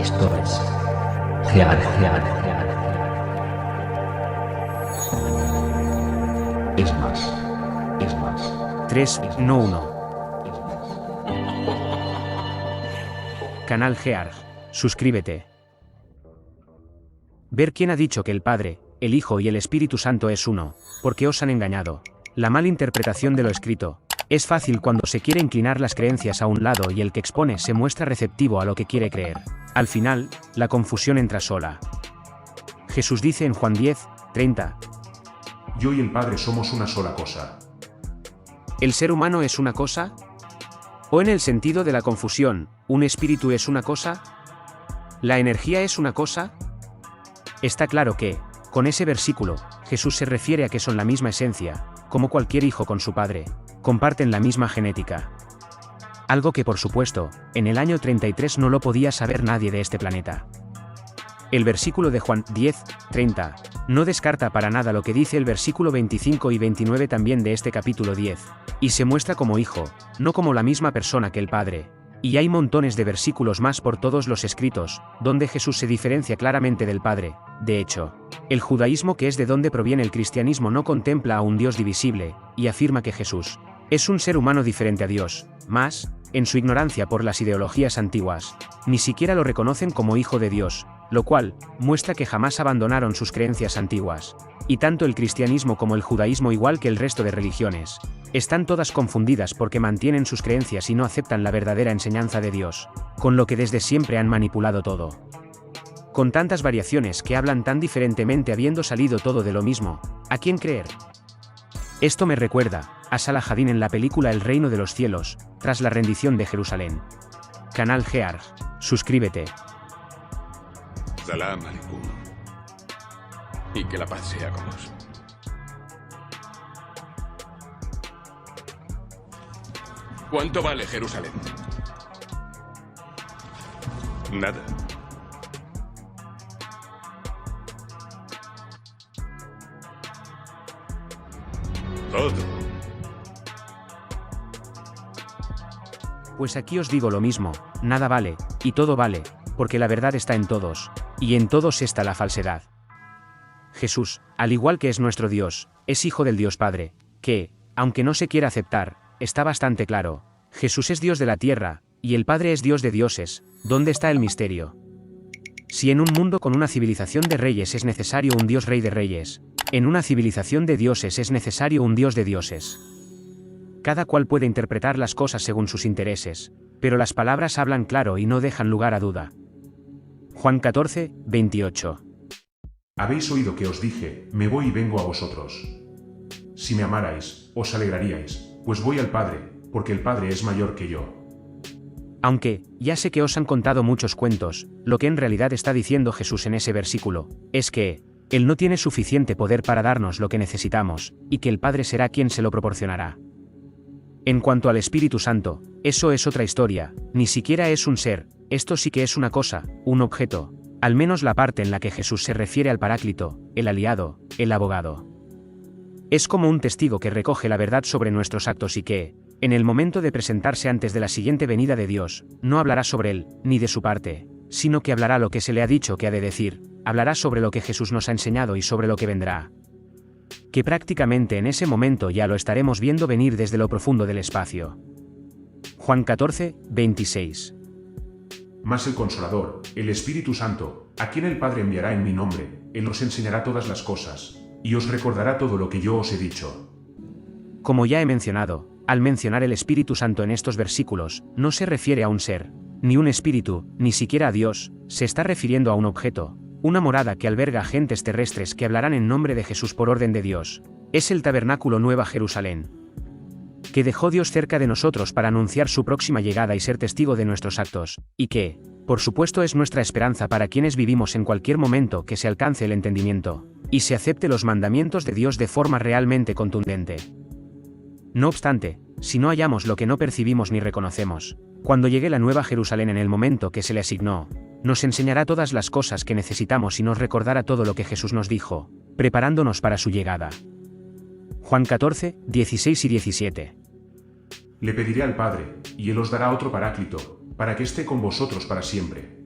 Esto es Gear. Es más. 3, no 1. Canal Gear. Suscríbete. Ver quién ha dicho que el Padre, el Hijo y el Espíritu Santo es uno, porque os han engañado. La mala interpretación de lo escrito. Es fácil cuando se quiere inclinar las creencias a un lado y el que expone se muestra receptivo a lo que quiere creer. Al final, la confusión entra sola. Jesús dice en Juan 10, 30. Yo y el Padre somos una sola cosa. ¿El ser humano es una cosa? ¿O en el sentido de la confusión, un espíritu es una cosa? ¿La energía es una cosa? Está claro que, con ese versículo, Jesús se refiere a que son la misma esencia, como cualquier hijo con su padre, comparten la misma genética. Algo que por supuesto, en el año 33 no lo podía saber nadie de este planeta. El versículo de Juan 10, 30, no descarta para nada lo que dice el versículo 25 y 29 también de este capítulo 10, y se muestra como hijo, no como la misma persona que el Padre. Y hay montones de versículos más por todos los escritos, donde Jesús se diferencia claramente del Padre. De hecho, el judaísmo, que es de donde proviene el cristianismo, no contempla a un Dios divisible, y afirma que Jesús es un ser humano diferente a Dios, más, en su ignorancia por las ideologías antiguas, ni siquiera lo reconocen como hijo de Dios, lo cual muestra que jamás abandonaron sus creencias antiguas. Y tanto el cristianismo como el judaísmo, igual que el resto de religiones, están todas confundidas porque mantienen sus creencias y no aceptan la verdadera enseñanza de Dios, con lo que desde siempre han manipulado todo. Con tantas variaciones que hablan tan diferentemente habiendo salido todo de lo mismo, ¿a quién creer? Esto me recuerda a Saladín en la película El Reino de los Cielos, tras la rendición de Jerusalén. Canal Gear. Suscríbete. Salam aleikum. Y que la paz sea con vos. ¿Cuánto vale Jerusalén? Nada. Todo. Pues aquí os digo lo mismo, nada vale, y todo vale, porque la verdad está en todos, y en todos está la falsedad. Jesús, al igual que es nuestro Dios, es hijo del Dios Padre, que, aunque no se quiera aceptar, está bastante claro. Jesús es Dios de la tierra, y el Padre es Dios de dioses. ¿Dónde está el misterio? Si en un mundo con una civilización de reyes es necesario un Dios rey de reyes, en una civilización de dioses es necesario un Dios de dioses. Cada cual puede interpretar las cosas según sus intereses, pero las palabras hablan claro y no dejan lugar a duda. Juan 14, 28. Habéis oído que os dije, me voy y vengo a vosotros. Si me amarais, os alegraríais, pues voy al Padre, porque el Padre es mayor que yo. Aunque, ya sé que os han contado muchos cuentos, lo que en realidad está diciendo Jesús en ese versículo, es que Él no tiene suficiente poder para darnos lo que necesitamos, y que el Padre será quien se lo proporcionará. En cuanto al Espíritu Santo, eso es otra historia, ni siquiera es un ser, esto sí que es una cosa, un objeto, al menos la parte en la que Jesús se refiere al Paráclito, el aliado, el abogado. Es como un testigo que recoge la verdad sobre nuestros actos y que, en el momento de presentarse antes de la siguiente venida de Dios, no hablará sobre él, ni de su parte, sino que hablará lo que se le ha dicho que ha de decir, hablará sobre lo que Jesús nos ha enseñado y sobre lo que vendrá. Que prácticamente en ese momento ya lo estaremos viendo venir desde lo profundo del espacio. Juan 14, 26. Mas el Consolador, el Espíritu Santo, a quien el Padre enviará en mi nombre, Él os enseñará todas las cosas, y os recordará todo lo que yo os he dicho. Como ya he mencionado, al mencionar el Espíritu Santo en estos versículos, no se refiere a un ser, ni un espíritu, ni siquiera a Dios, se está refiriendo a un objeto, una morada que alberga agentes terrestres que hablarán en nombre de Jesús por orden de Dios. Es el tabernáculo Nueva Jerusalén, que dejó Dios cerca de nosotros para anunciar su próxima llegada y ser testigo de nuestros actos, y que, por supuesto, es nuestra esperanza para quienes vivimos en cualquier momento que se alcance el entendimiento, y se acepte los mandamientos de Dios de forma realmente contundente. No obstante, si no hallamos lo que no percibimos ni reconocemos, cuando llegue la Nueva Jerusalén en el momento que se le asignó, nos enseñará todas las cosas que necesitamos y nos recordará todo lo que Jesús nos dijo, preparándonos para su llegada. Juan 14, 16 y 17. Le pediré al Padre, y Él os dará otro Paráclito, para que esté con vosotros para siempre.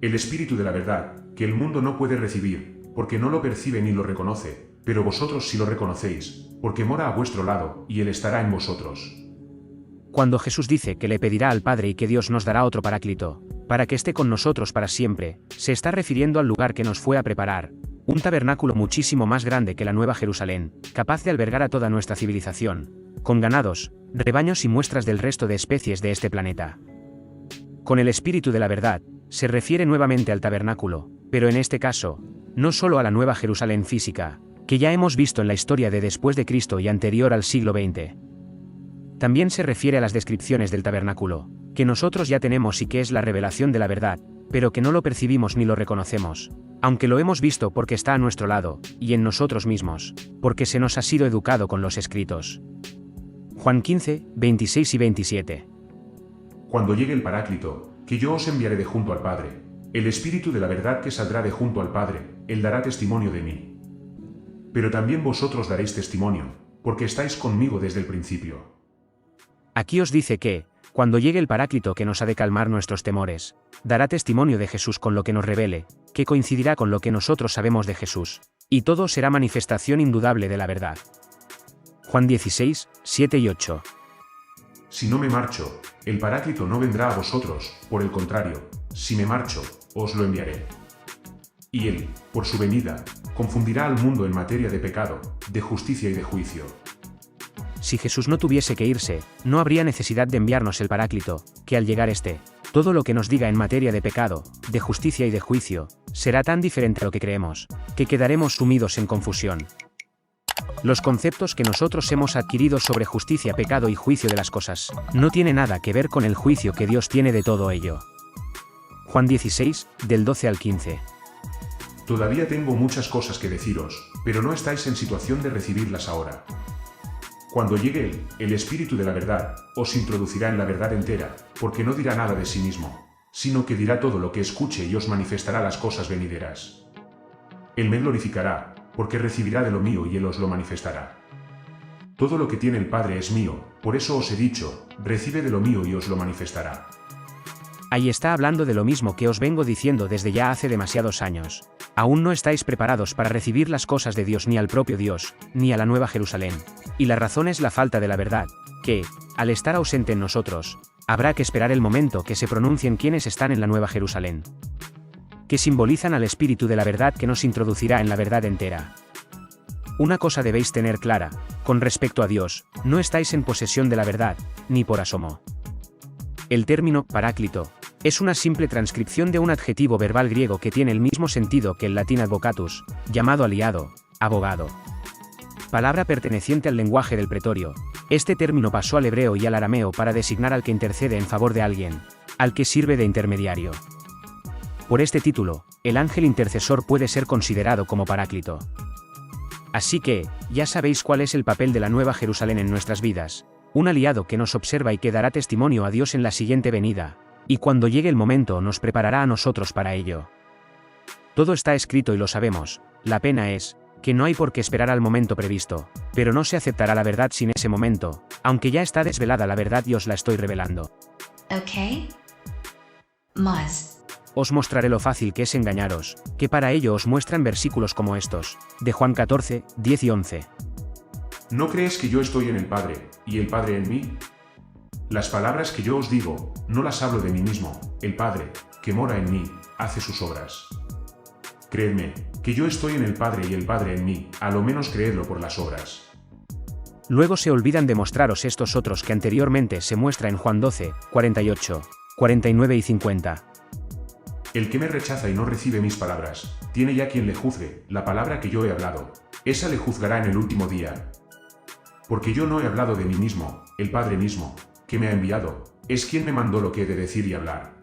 el Espíritu de la verdad, que el mundo no puede recibir, porque no lo percibe ni lo reconoce, pero vosotros sí lo reconocéis, porque mora a vuestro lado, y Él estará en vosotros. Cuando Jesús dice que le pedirá al Padre y que Dios nos dará otro Paráclito, para que esté con nosotros para siempre, se está refiriendo al lugar que nos fue a preparar, un tabernáculo muchísimo más grande que la Nueva Jerusalén, capaz de albergar a toda nuestra civilización, con ganados, rebaños y muestras del resto de especies de este planeta. Con el Espíritu de la verdad, se refiere nuevamente al tabernáculo, pero en este caso, no solo a la Nueva Jerusalén física, que ya hemos visto en la historia de después de Cristo y anterior al siglo XX. También se refiere a las descripciones del tabernáculo, que nosotros ya tenemos y que es la revelación de la verdad, pero que no lo percibimos ni lo reconocemos, aunque lo hemos visto porque está a nuestro lado, y en nosotros mismos, porque se nos ha sido educado con los escritos. Juan 15, 26 y 27. Cuando llegue el Paráclito, que yo os enviaré de junto al Padre, el Espíritu de la verdad que saldrá de junto al Padre, Él dará testimonio de mí. Pero también vosotros daréis testimonio, porque estáis conmigo desde el principio. Aquí os dice que, cuando llegue el Paráclito que nos ha de calmar nuestros temores, dará testimonio de Jesús con lo que nos revele, que coincidirá con lo que nosotros sabemos de Jesús, y todo será manifestación indudable de la verdad. Juan 16, 7 y 8. Si no me marcho, el Paráclito no vendrá a vosotros, por el contrario, si me marcho, os lo enviaré. Y Él, por su venida, confundirá al mundo en materia de pecado, de justicia y de juicio. Si Jesús no tuviese que irse, no habría necesidad de enviarnos el Paráclito, que al llegar todo lo que nos diga en materia de pecado, de justicia y de juicio, será tan diferente a lo que creemos, que quedaremos sumidos en confusión. Los conceptos que nosotros hemos adquirido sobre justicia, pecado y juicio de las cosas, no tiene nada que ver con el juicio que Dios tiene de todo ello. Juan 16, del 12 al 15. Todavía tengo muchas cosas que deciros, pero no estáis en situación de recibirlas ahora. Cuando llegue Él, el Espíritu de la verdad, os introducirá en la verdad entera, porque no dirá nada de sí mismo, sino que dirá todo lo que escuche y os manifestará las cosas venideras. Él me glorificará, porque recibirá de lo mío y Él os lo manifestará. Todo lo que tiene el Padre es mío, por eso os he dicho, recibe de lo mío y os lo manifestará. Ahí está hablando de lo mismo que os vengo diciendo desde ya hace demasiados años. Aún no estáis preparados para recibir las cosas de Dios ni al propio Dios, ni a la Nueva Jerusalén. Y la razón es la falta de la verdad, que, al estar ausente en nosotros, habrá que esperar el momento que se pronuncien quienes están en la Nueva Jerusalén, que simbolizan al Espíritu de la verdad que nos introducirá en la verdad entera. Una cosa debéis tener clara, con respecto a Dios, no estáis en posesión de la verdad, ni por asomo. El término Paráclito es una simple transcripción de un adjetivo verbal griego que tiene el mismo sentido que el latín advocatus, llamado aliado, abogado. Palabra perteneciente al lenguaje del pretorio, este término pasó al hebreo y al arameo para designar al que intercede en favor de alguien, al que sirve de intermediario. Por este título, el ángel intercesor puede ser considerado como Paráclito. Así que, ya sabéis cuál es el papel de la Nueva Jerusalén en nuestras vidas, un aliado que nos observa y que dará testimonio a Dios en la siguiente venida, y cuando llegue el momento nos preparará a nosotros para ello. Todo está escrito y lo sabemos, la pena es, que no hay por qué esperar al momento previsto, pero no se aceptará la verdad sin ese momento, aunque ya está desvelada la verdad y os la estoy revelando. Okay. Más. Os mostraré lo fácil que es engañaros, que para ello os muestran versículos como estos, de Juan 14, 10 y 11. ¿No crees que yo estoy en el Padre, y el Padre en mí? Las palabras que yo os digo, no las hablo de mí mismo, el Padre, que mora en mí, hace sus obras. Creedme, que yo estoy en el Padre y el Padre en mí, a lo menos creedlo por las obras. Luego se olvidan de mostraros estos otros que anteriormente se muestra en Juan 12, 48, 49 y 50. El que me rechaza y no recibe mis palabras, tiene ya quien le juzgue, la palabra que yo he hablado, esa le juzgará en el último día. Porque yo no he hablado de mí mismo, el Padre mismo, que me ha enviado, es quien me mandó lo que he de decir y hablar.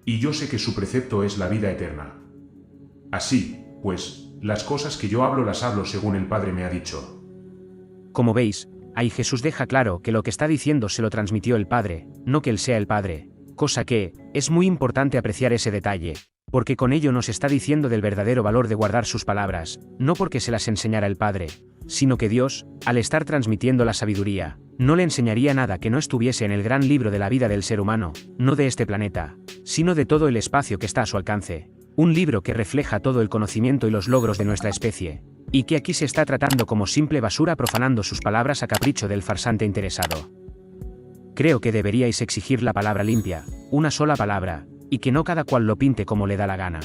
Y yo sé que su precepto es la vida eterna. Así, pues, las cosas que yo hablo las hablo según el Padre me ha dicho. Como veis, ahí Jesús deja claro que lo que está diciendo se lo transmitió el Padre, no que él sea el Padre, cosa que, es muy importante apreciar ese detalle, porque con ello nos está diciendo del verdadero valor de guardar sus palabras, no porque se las enseñara el Padre, sino que Dios, al estar transmitiendo la sabiduría, no le enseñaría nada que no estuviese en el gran libro de la vida del ser humano, no de este planeta, sino de todo el espacio que está a su alcance. Un libro que refleja todo el conocimiento y los logros de nuestra especie, y que aquí se está tratando como simple basura profanando sus palabras a capricho del farsante interesado. Creo que deberíais exigir la palabra limpia, una sola palabra, y que no cada cual lo pinte como le da la gana.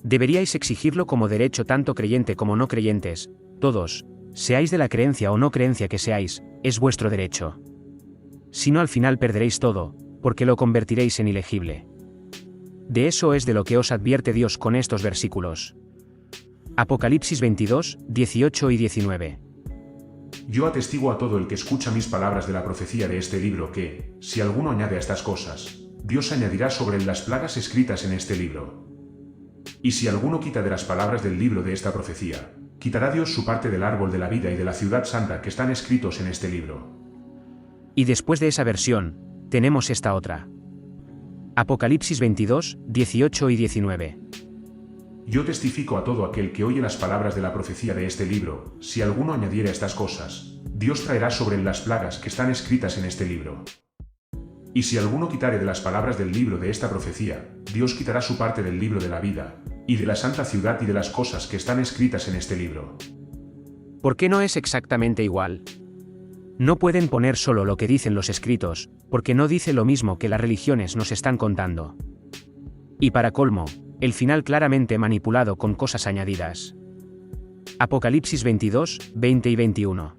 Deberíais exigirlo como derecho tanto creyente como no creyentes, todos, seáis de la creencia o no creencia que seáis, es vuestro derecho. Si no, al final perderéis todo, porque lo convertiréis en ilegible. De eso es de lo que os advierte Dios con estos versículos. Apocalipsis 22, 18 y 19. Yo atestigo a todo el que escucha mis palabras de la profecía de este libro que, si alguno añade a estas cosas, Dios añadirá sobre él las plagas escritas en este libro. Y si alguno quita de las palabras del libro de esta profecía, quitará Dios su parte del árbol de la vida y de la ciudad santa que están escritos en este libro. Y después de esa versión, tenemos esta otra. Apocalipsis 22, 18 y 19. Yo testifico a todo aquel que oye las palabras de la profecía de este libro, si alguno añadiere a estas cosas, Dios traerá sobre él las plagas que están escritas en este libro. Y si alguno quitare de las palabras del libro de esta profecía, Dios quitará su parte del libro de la vida, y de la santa ciudad y de las cosas que están escritas en este libro. ¿Por qué no es exactamente igual? No pueden poner solo lo que dicen los escritos, porque no dice lo mismo que las religiones nos están contando. Y para colmo, el final claramente manipulado con cosas añadidas. Apocalipsis 22, 20 y 21.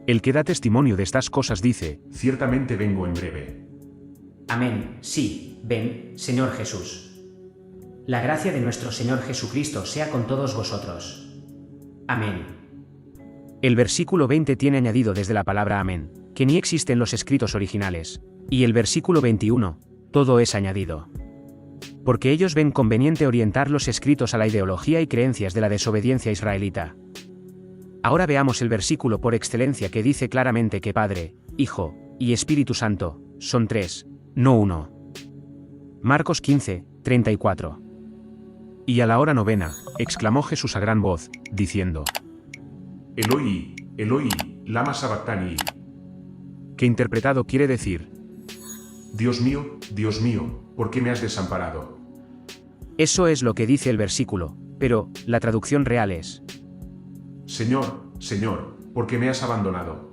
El que da testimonio de estas cosas dice, ciertamente vengo en breve. Amén, sí, ven, Señor Jesús. La gracia de nuestro Señor Jesucristo sea con todos vosotros. Amén. El versículo 20 tiene añadido desde la palabra amén, que ni existe en los escritos originales, y el versículo 21, todo es añadido. Porque ellos ven conveniente orientar los escritos a la ideología y creencias de la desobediencia israelita. Ahora veamos el versículo por excelencia que dice claramente que Padre, Hijo y Espíritu Santo son tres, no uno. Marcos 15, 34. Y a la hora novena, exclamó Jesús a gran voz, diciendo: Eloi, Eloi, lama sabactani. Que interpretado quiere decir: Dios mío, ¿por qué me has desamparado? Eso es lo que dice el versículo, pero la traducción real es: Señor, Señor, ¿por qué me has abandonado?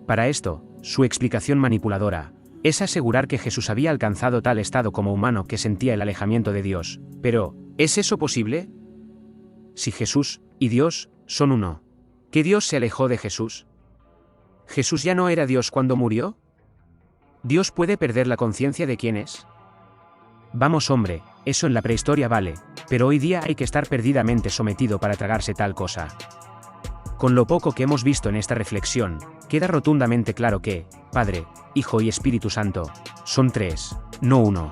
Para esto, su explicación manipuladora es asegurar que Jesús había alcanzado tal estado como humano que sentía el alejamiento de Dios. Pero, ¿es eso posible? Si Jesús y Dios son uno, ¿qué Dios se alejó de Jesús? ¿Jesús ya no era Dios cuando murió? ¿Dios puede perder la conciencia de quién es? Vamos hombre, eso en la prehistoria vale, pero hoy día hay que estar perdidamente sometido para tragarse tal cosa. Con lo poco que hemos visto en esta reflexión, queda rotundamente claro que, Padre, Hijo y Espíritu Santo, son tres, no uno.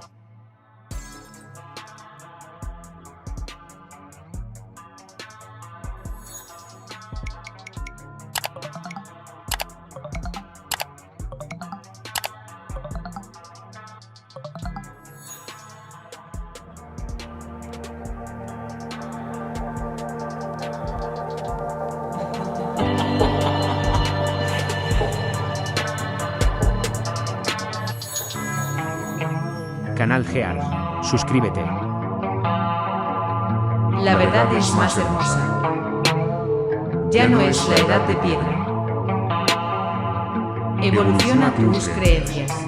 Canal Gear. Suscríbete. La verdad es más hermosa. Ya no es la edad de piedra. Evoluciona tus creencias.